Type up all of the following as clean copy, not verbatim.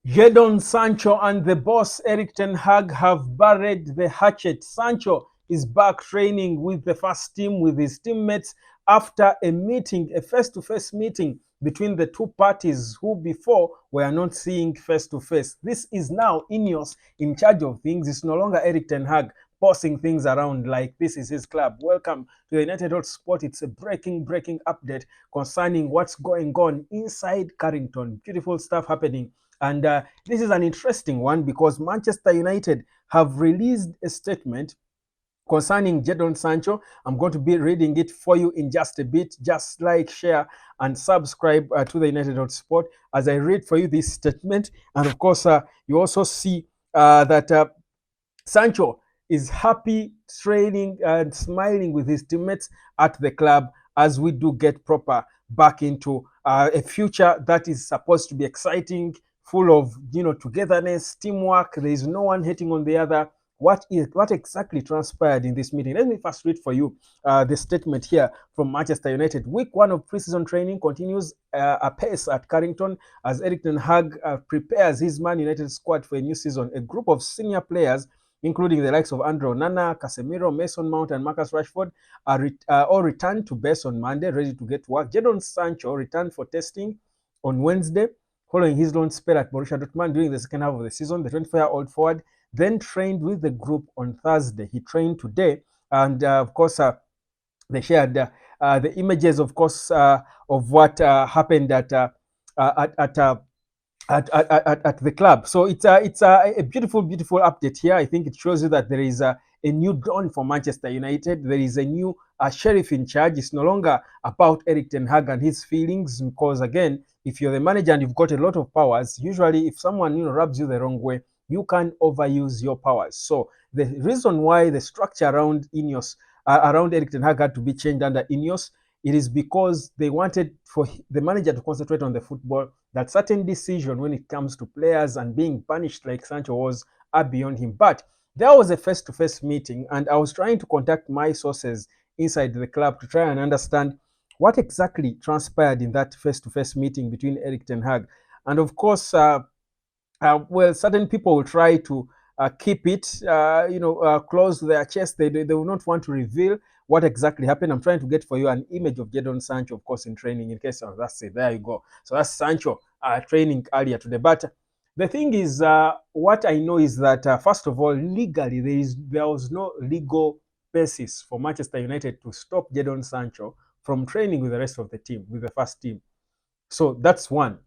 Jadon Sancho and the boss Erik ten Hag have buried the hatchet. Sancho is back training with the first team with his teammates after a meeting, a face-to-face meeting between the two parties who before were not seeing face-to-face. This is now INEOS in charge of things. It's no longer Erik ten Hag bossing things around like this is his club. Welcome to the United Sport. It's a breaking update concerning what's going on inside Carrington. Beautiful stuff happening. And this is an interesting one because Manchester United have released a statement concerning Jadon Sancho. I'm going to be reading it for you in just a bit. Just like, share, and subscribe to the United Sport as I read for you this statement. And of course, you also see that Sancho is happy training and smiling with his teammates at the club as we do get proper back into a future that is supposed to be exciting, full of togetherness, teamwork. There is no one hating on the other. What exactly transpired in this meeting? Let me first read for you the statement here from Manchester United. Week 1 of preseason training continues apace at Carrington as Erik ten Hag prepares his Man United squad for a new season. A group of senior players, including the likes of Andre Onana, Casemiro, Mason Mount, and Marcus Rashford, all returned to base on Monday, ready to get to work. Jadon Sancho returned for testing on Wednesday, following his loan spell at Borussia Dortmund during the second half of the season. The 24-year-old forward then trained with the group on Thursday. He trained today, and of course, they shared the images, of course, of what happened at the club. So it's a beautiful update here. I think it shows you that there is a new dawn for Manchester United. There is a new sheriff in charge. It's no longer about Erik ten Hag and his feelings, because again, if you're the manager and you've got a lot of powers, usually if someone rubs you the wrong way, you can overuse your powers. So the reason why the structure around INEOS, around Erik ten Hag, had to be changed under INEOS, it is because they wanted for the manager to concentrate on the football. That certain decision when it comes to players and being punished like Sancho was are beyond him. But there was a face-to-face meeting, and I was trying to contact my sources inside the club to try and understand what exactly transpired in that face-to-face meeting between Erik ten Hag. And of course, well, certain people will try to keep it, close to their chest. They will not want to reveal what exactly happened. I'm trying to get for you an image of Jadon Sancho, of course, in training, in case that's it. There you go. So that's Sancho training earlier today. But the thing is, what I know is that, first of all, legally, there was no legal basis for Manchester United to stop Jadon Sancho from training with the rest of the team, with the first team. So that's one.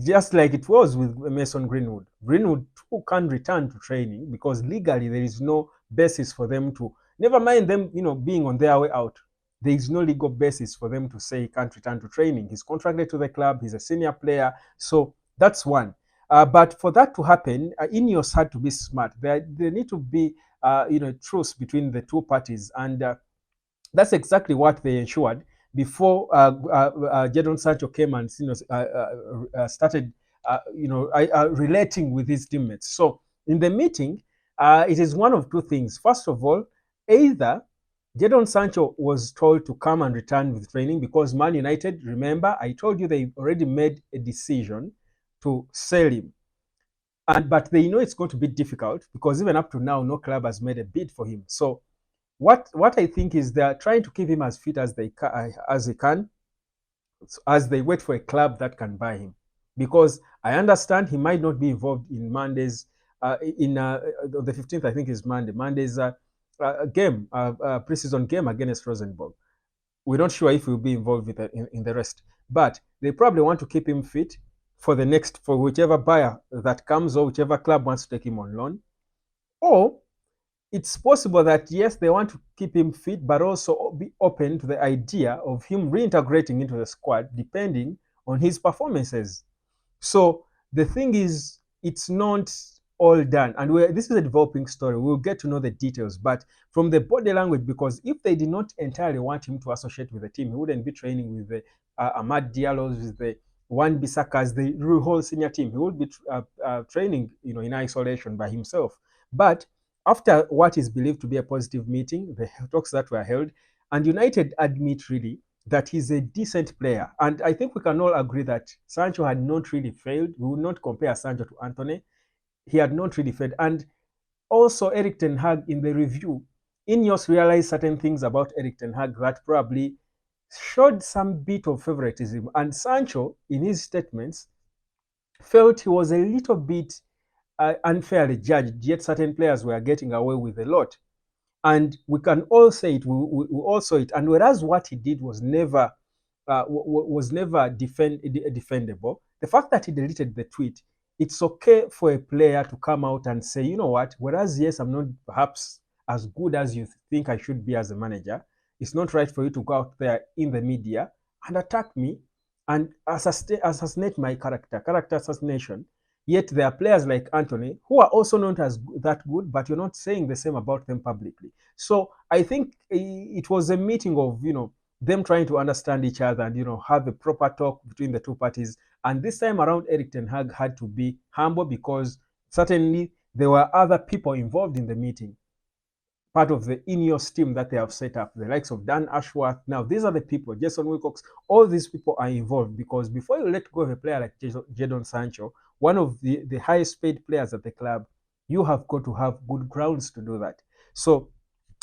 Just like it was with Mason Greenwood. Greenwood too can return to training because legally there is no basis for them to, never mind them, being on their way out. There is no legal basis for them to say he can't return to training. He's contracted to the club. He's a senior player. So that's one. But for that to happen, INEOS had to be smart. There need to be, truce between the two parties. And that's exactly what they ensured before Jadon Sancho came and started relating with his teammates. So in the meeting, it is one of two things. First of all, either Jadon Sancho was told to come and return with training because Man United, remember, I told you they already made a decision to sell him. But they know it's going to be difficult because even up to now, no club has made a bid for him. So what I think is they're trying to keep him as fit as they can, as they wait for a club that can buy him. Because I understand he might not be involved in Monday's the 15th, I think is Monday. Monday's game, preseason game against Rosenborg. We're not sure if he'll be involved with in the rest, but they probably want to keep him fit for whichever buyer that comes or whichever club wants to take him on loan. Or it's possible that, yes, they want to keep him fit, but also be open to the idea of him reintegrating into the squad depending on his performances. So the thing is, it's not all done. And this is a developing story. We'll get to know the details. But from the body language, because if they did not entirely want him to associate with the team, he wouldn't be training with the Amad Diallo's, with the Wan-Bissaka's, the whole senior team. He would be training in isolation by himself. But after what is believed to be a positive meeting, the talks that were held, and United admit really that he's a decent player. And I think we can all agree that Sancho had not really failed. We will not compare Sancho to Anthony. He had not really failed. And also, Erik ten Hag, in the review, INEOS realized certain things about Erik ten Hag that probably showed some bit of favoritism. And Sancho, in his statements, felt he was a little bit unfairly judged, yet certain players were getting away with a lot. And we can all say it, we all saw it. And whereas what he did was never defendable, the fact that he deleted the tweet, it's okay for a player to come out and say, you know what, whereas yes, I'm not perhaps as good as you think I should be as a manager, it's not right for you to go out there in the media and attack me and assassinate my character assassination. Yet there are players like Anthony who are also not as that good, but you're not saying the same about them publicly. So I think it was a meeting of, them trying to understand each other and, have a proper talk between the two parties. And this time around, Erik ten Hag had to be humble because certainly there were other people involved in the meeting, part of the INEOS team that they have set up, the likes of Dan Ashworth. Now, these are the people, Jason Wilcox, all these people are involved because before you let go of a player like Jadon Sancho, one of the highest paid players at the club, you have got to have good grounds to do that. So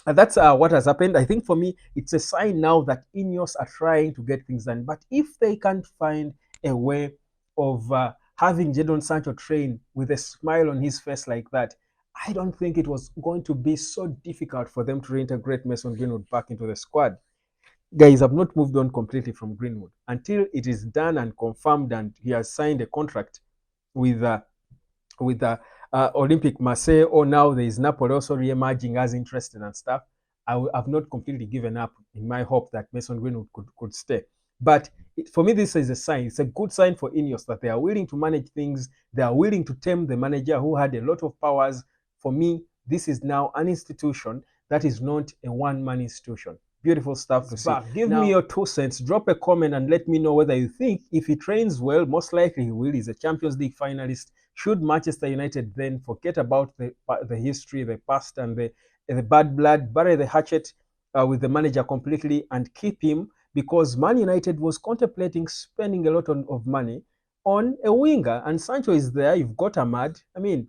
that's what has happened. I think for me, it's a sign now that INEOS are trying to get things done. But if they can't find a way of having Jadon Sancho train with a smile on his face like that, I don't think it was going to be so difficult for them to reintegrate Mason Greenwood back into the squad. Guys, I've not moved on completely from Greenwood until it is done and confirmed and he has signed a contract with Olympic Marseille, or now there is Napoli also re-emerging as interested and stuff. I've not completely given up in my hope that Mason Greenwood could stay. But for me, this is a sign. It's a good sign for INEOS that they are willing to manage things. They are willing to tame the manager who had a lot of powers. For me, this is now an institution that is not a one-man institution. Beautiful stuff to see. Give me your 2 cents. Drop a comment and let me know whether you think if he trains well, most likely he will. He's a Champions League finalist. Should Manchester United then forget about the history, the past, and the bad blood, bury the hatchet with the manager completely and keep him? Because Man United was contemplating spending a lot of money on a winger, and Sancho is there. You've got Ahmad. I mean,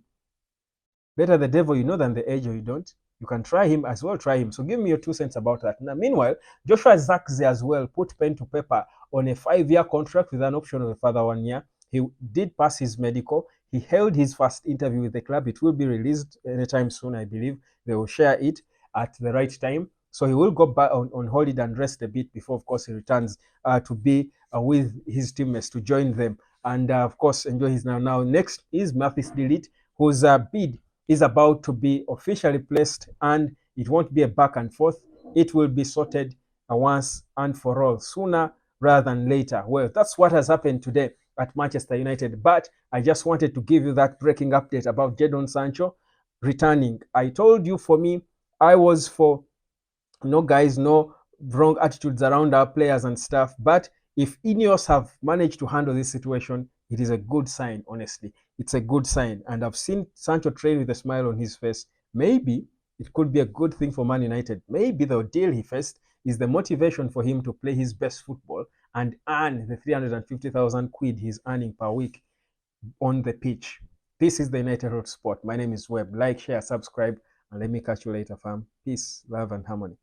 better the devil you know than the angel you don't. You can try him as well, try him. So give me your 2 cents about that. Now, meanwhile, Joshua Zirkzee as well put pen to paper on a 5-year contract with an option of a further 1 year. He did pass his medical. He held his first interview with the club. It will be released anytime soon, I believe. They will share it at the right time. So he will go back on holiday and rest a bit before, of course, he returns to be with his teammates, to join them. And, of course, enjoy his now. Next is Mathis De Ligt, whose bid is about to be officially placed, and it won't be a back and forth. It will be sorted once and for all, sooner rather than later. Well, that's what has happened today at Manchester United. But I just wanted to give you that breaking update about Jadon Sancho returning. I told you, for me, I was for no wrong attitudes around our players and stuff. But if INEOS have managed to handle this situation, it is a good sign, honestly. It's a good sign. And I've seen Sancho train with a smile on his face. Maybe it could be a good thing for Man United. Maybe the deal he faced is the motivation for him to play his best football and earn the 350,000 quid he's earning per week on the pitch. This is the United Road Sport. My name is Webb. Like, share, subscribe, and let me catch you later, fam. Peace, love, and harmony.